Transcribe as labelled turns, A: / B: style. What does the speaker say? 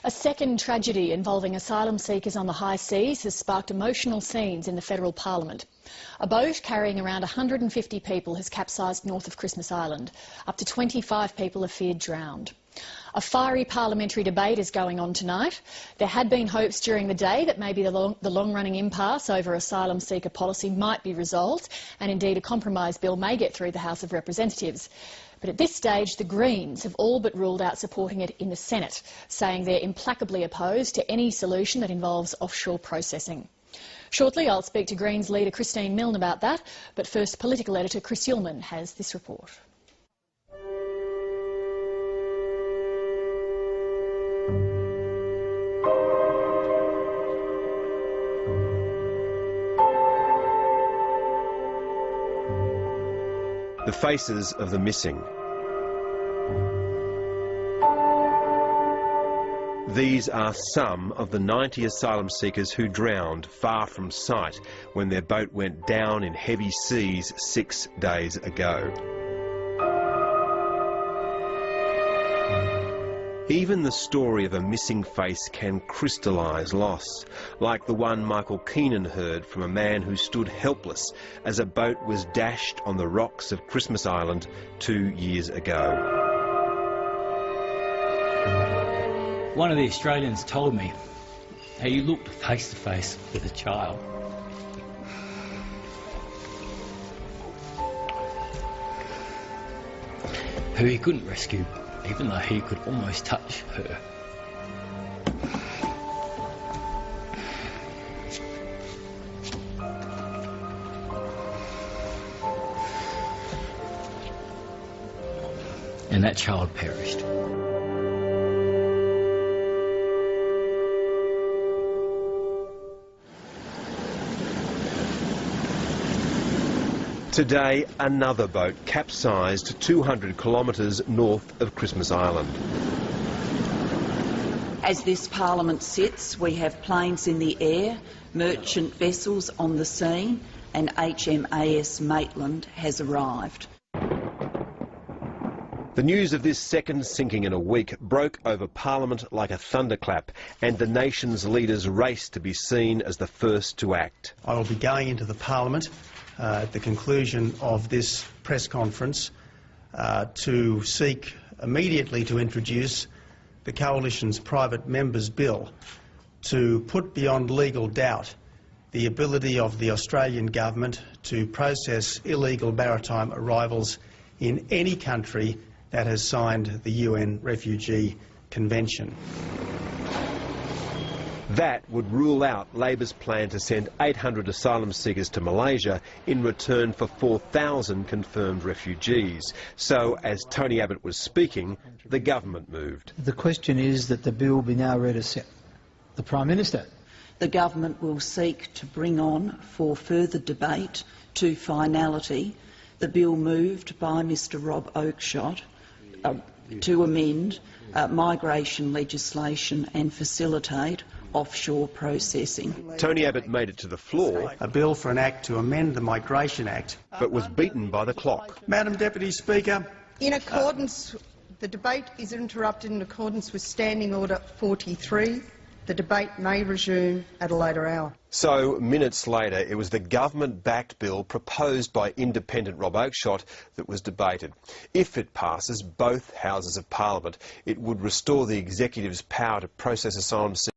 A: A second tragedy involving asylum seekers on the high seas has sparked emotional scenes in the federal parliament. A boat carrying around 150 people has capsized north of Christmas Island. Up to 25 people are feared drowned. A fiery parliamentary debate is going on tonight. There had been hopes during the day that maybe the long-running impasse over asylum seeker policy might be resolved, and indeed a compromise bill may get through the House of Representatives. But at this stage, the Greens have all but ruled out supporting it in the Senate, saying they're implacably opposed to any solution that involves offshore processing. Shortly, I'll speak to Greens leader Christine Milne about that, but first, political editor Chris Uhlmann has this report.
B: The faces of the missing. These are some of the 90 asylum seekers who drowned far from sight when their boat went down in heavy seas 6 days ago. Even the story of a missing face can crystallise loss, like the one Michael Keenan heard from a man who stood helpless as a boat was dashed on the rocks of Christmas Island 2 years ago.
C: One of the Australians told me how you looked face to face with a child. Who he couldn't rescue, even though he could almost touch her. And that child perished.
B: Today, another boat capsized 200 kilometres north of Christmas Island.
D: As this parliament sits, we have planes in the air, merchant vessels on the scene, and HMAS Maitland has arrived.
B: The news of this second sinking in a week broke over Parliament like a thunderclap, and the nation's leaders raced to be seen as the first to act.
E: I will be going into the Parliament at the conclusion of this press conference to seek immediately to introduce the Coalition's Private Members Bill to put beyond legal doubt the ability of the Australian Government to process illegal maritime arrivals in any country that has signed the UN Refugee Convention.
B: That would rule out Labor's plan to send 800 asylum seekers to Malaysia in return for 4,000 confirmed refugees. So, as Tony Abbott was speaking, the government moved.
F: The question is that the bill be now read to the Prime Minister.
D: The government will seek to bring on, for further debate, to finality, the bill moved by Mr Rob Oakeshott to amend migration legislation and facilitate offshore processing.
B: Tony Abbott made it to the floor.
E: A bill for an act to amend the Migration Act.
B: But was beaten by the clock.
E: Madam Deputy Speaker.
G: In accordance, the debate is interrupted in accordance with Standing Order 43. The debate may resume at a later hour.
B: So, minutes later, it was the government-backed bill proposed by independent Rob Oakeshott that was debated. If it passes both Houses of Parliament, it would restore the executive's power to process asylum seekers